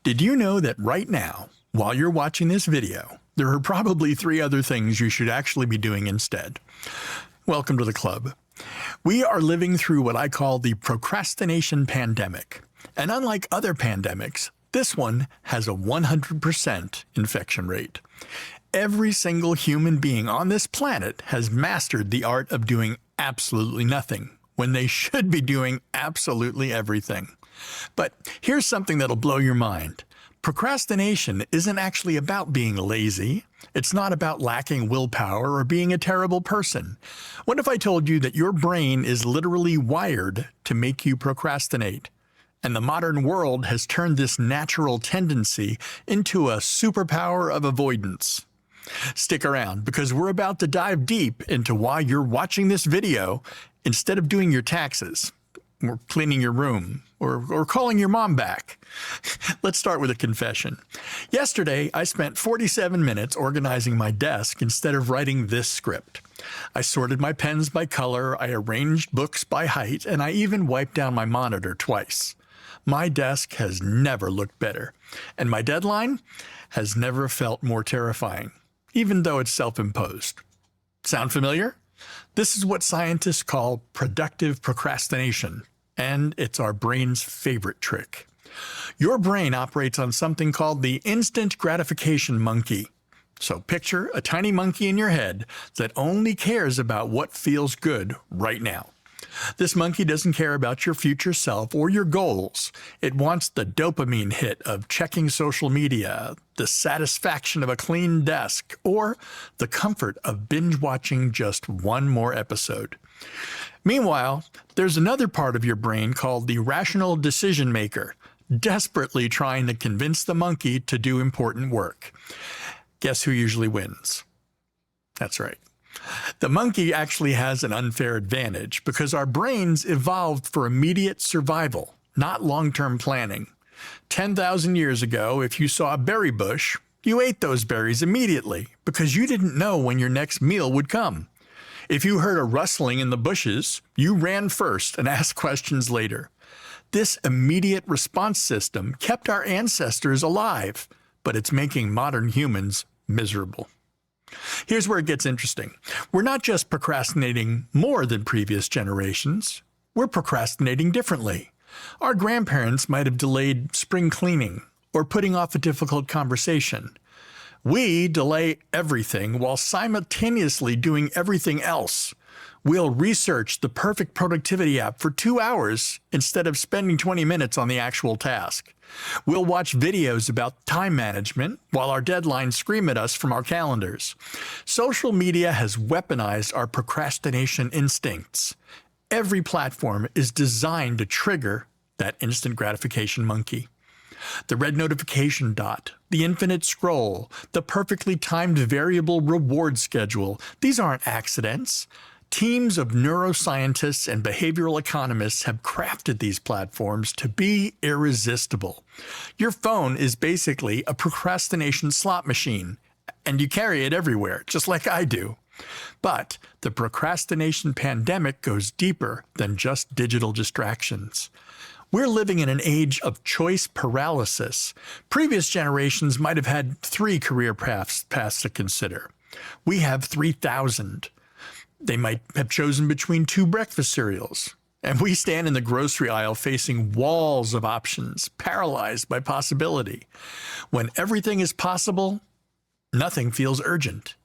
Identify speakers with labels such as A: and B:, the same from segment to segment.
A: Did you know that right now, while you're watching this video, there are probably 3 other things you should actually be doing instead? Welcome to the club. We are living through what I call the procrastination pandemic. And unlike other pandemics, this one has a 100% infection rate. Every single human being on this planet has mastered the art of doing absolutely nothing when they should be doing absolutely everything. But here's something that'll blow your mind. Procrastination isn't actually about being lazy. It's not about lacking willpower or being a terrible person. What if I told you that your brain is literally wired to make you procrastinate? And the modern world has turned this natural tendency into a superpower of avoidance. Stick around, because we're about to dive deep into why you're watching this video instead of doing your taxes, or cleaning your room, or calling your mom back. Let's start with a confession. Yesterday, I spent 47 minutes organizing my desk instead of writing this script. I sorted my pens by color, I arranged books by height, and I even wiped down my monitor twice. My desk has never looked better, and my deadline has never felt more terrifying, even though it's self-imposed. Sound familiar? This is what scientists call productive procrastination, and it's our brain's favorite trick. Your brain operates on something called the instant gratification monkey. So picture a tiny monkey in your head that only cares about what feels good right now. This monkey doesn't care about your future self or your goals. It wants the dopamine hit of checking social media, the satisfaction of a clean desk, or the comfort of binge watching just one more episode. Meanwhile, there's another part of your brain called the rational decision maker, desperately trying to convince the monkey to do important work. Guess who usually wins? That's right. The monkey actually has an unfair advantage because our brains evolved for immediate survival, not long-term planning. 10,000 years ago, if you saw a berry bush, you ate those berries immediately because you didn't know when your next meal would come. If you heard a rustling in the bushes, you ran first and asked questions later. This immediate response system kept our ancestors alive, but it's making modern humans miserable. Here's where it gets interesting. We're not just procrastinating more than previous generations, we're procrastinating differently. Our grandparents might have delayed spring cleaning or putting off a difficult conversation. We delay everything while simultaneously doing everything else. We'll research the perfect productivity app for 2 hours instead of spending 20 minutes on the actual task. We'll watch videos about time management while our deadlines scream at us from our calendars. Social media has weaponized our procrastination instincts. Every platform is designed to trigger that instant gratification monkey. The red notification dot, the infinite scroll, the perfectly timed variable reward schedule, these aren't accidents. Teams of neuroscientists and behavioral economists have crafted these platforms to be irresistible. Your phone is basically a procrastination slot machine, and you carry it everywhere, just like I do. But the procrastination pandemic goes deeper than just digital distractions. We're living in an age of choice paralysis. Previous generations might have had 3 career paths to consider. We have 3,000. They might have chosen between 2 breakfast cereals. And we stand in the grocery aisle facing walls of options, paralyzed by possibility. When everything is possible, nothing feels urgent.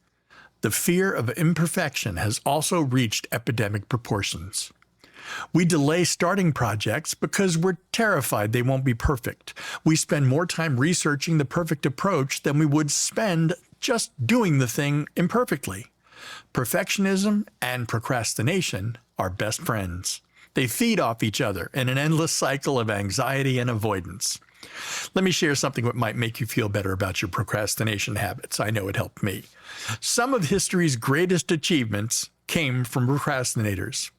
A: The fear of imperfection has also reached epidemic proportions. We delay starting projects because we're terrified they won't be perfect. We spend more time researching the perfect approach than we would spend just doing the thing imperfectly. Perfectionism and procrastination are best friends. They feed off each other in an endless cycle of anxiety and avoidance. Let me share something that might make you feel better about your procrastination habits. I know it helped me. Some of history's greatest achievements came from procrastinators.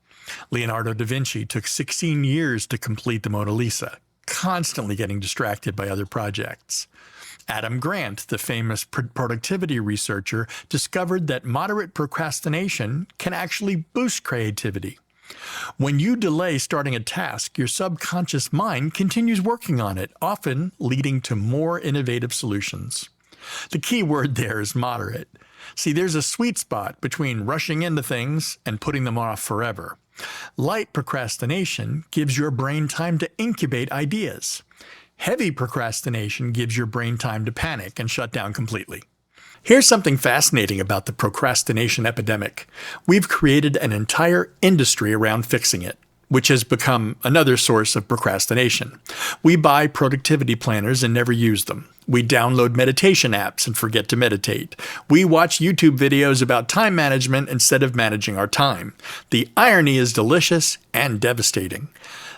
A: Leonardo da Vinci took 16 years to complete the Mona Lisa, constantly getting distracted by other projects. Adam Grant, the famous productivity researcher, discovered that moderate procrastination can actually boost creativity. When you delay starting a task, your subconscious mind continues working on it, often leading to more innovative solutions. The key word there is moderate. See, there's a sweet spot between rushing into things and putting them off forever. Light procrastination gives your brain time to incubate ideas. Heavy procrastination gives your brain time to panic and shut down completely. Here's something fascinating about the procrastination epidemic. We've created an entire industry around fixing it, which has become another source of procrastination. We buy productivity planners and never use them. We download meditation apps and forget to meditate. We watch YouTube videos about time management instead of managing our time. The irony is delicious and devastating.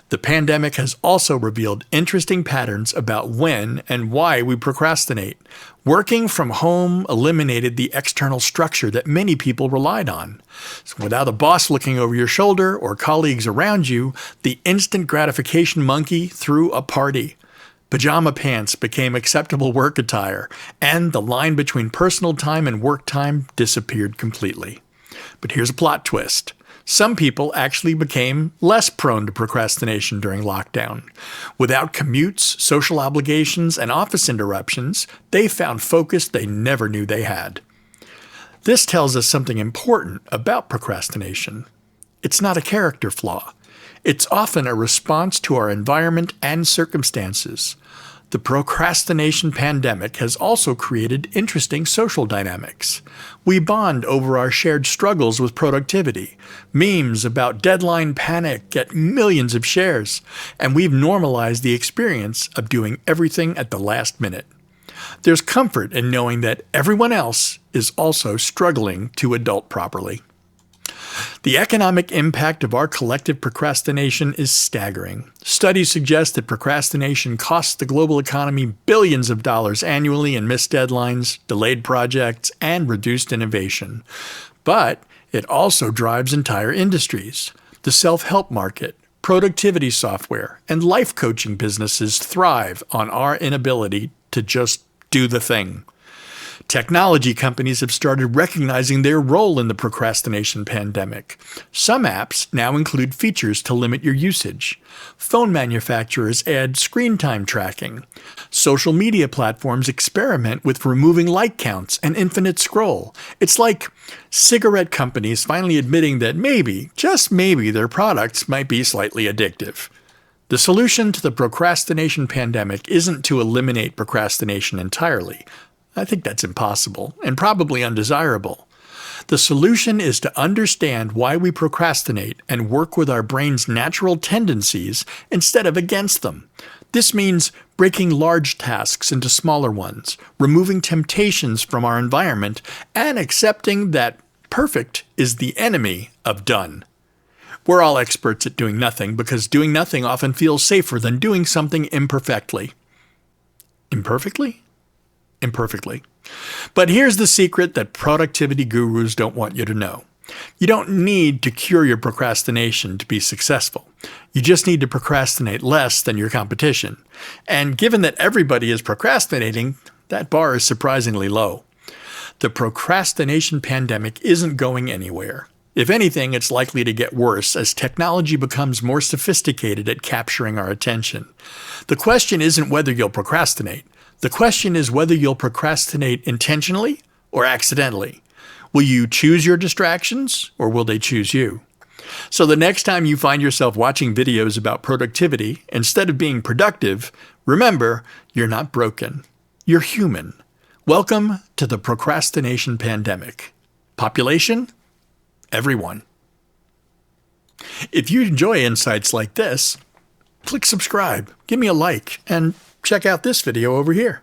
A: The pandemic has also revealed interesting patterns about when and why we procrastinate. Working from home eliminated the external structure that many people relied on. So without a boss looking over your shoulder or colleagues around you, the instant gratification monkey threw a party. Pajama pants became acceptable work attire, and the line between personal time and work time disappeared completely. But here's a plot twist. Some people actually became less prone to procrastination during lockdown. Without commutes, social obligations, and office interruptions, they found focus they never knew they had. This tells us something important about procrastination. It's not a character flaw. It's often a response to our environment and circumstances. The procrastination pandemic has also created interesting social dynamics. We bond over our shared struggles with productivity. Memes about deadline panic get millions of shares, and we've normalized the experience of doing everything at the last minute. There's comfort in knowing that everyone else is also struggling to adult properly. The economic impact of our collective procrastination is staggering. Studies suggest that procrastination costs the global economy billions of dollars annually in missed deadlines, delayed projects, and reduced innovation. But it also drives entire industries. The self-help market, productivity software, and life coaching businesses thrive on our inability to just do the thing. Technology companies have started recognizing their role in the procrastination pandemic. Some apps now include features to limit your usage. Phone manufacturers add screen time tracking. Social media platforms experiment with removing like counts and infinite scroll. It's like cigarette companies finally admitting that maybe, just maybe, their products might be slightly addictive. The solution to the procrastination pandemic isn't to eliminate procrastination entirely. I think that's impossible and probably undesirable. The solution is to understand why we procrastinate and work with our brain's natural tendencies instead of against them. This means breaking large tasks into smaller ones, removing temptations from our environment, and accepting that perfect is the enemy of done. We're all experts at doing nothing because doing nothing often feels safer than doing something imperfectly. Imperfectly? Imperfectly. But here's the secret that productivity gurus don't want you to know. You don't need to cure your procrastination to be successful. You just need to procrastinate less than your competition. And given that everybody is procrastinating, that bar is surprisingly low. The procrastination pandemic isn't going anywhere. If anything, it's likely to get worse as technology becomes more sophisticated at capturing our attention. The question isn't whether you'll procrastinate. The question is whether you'll procrastinate intentionally or accidentally. Will you choose your distractions or will they choose you? So the next time you find yourself watching videos about productivity, instead of being productive, remember, you're not broken. You're human. Welcome to the procrastination pandemic. Population? Everyone. If you enjoy insights like this, click subscribe, give me a like, and check out this video over here.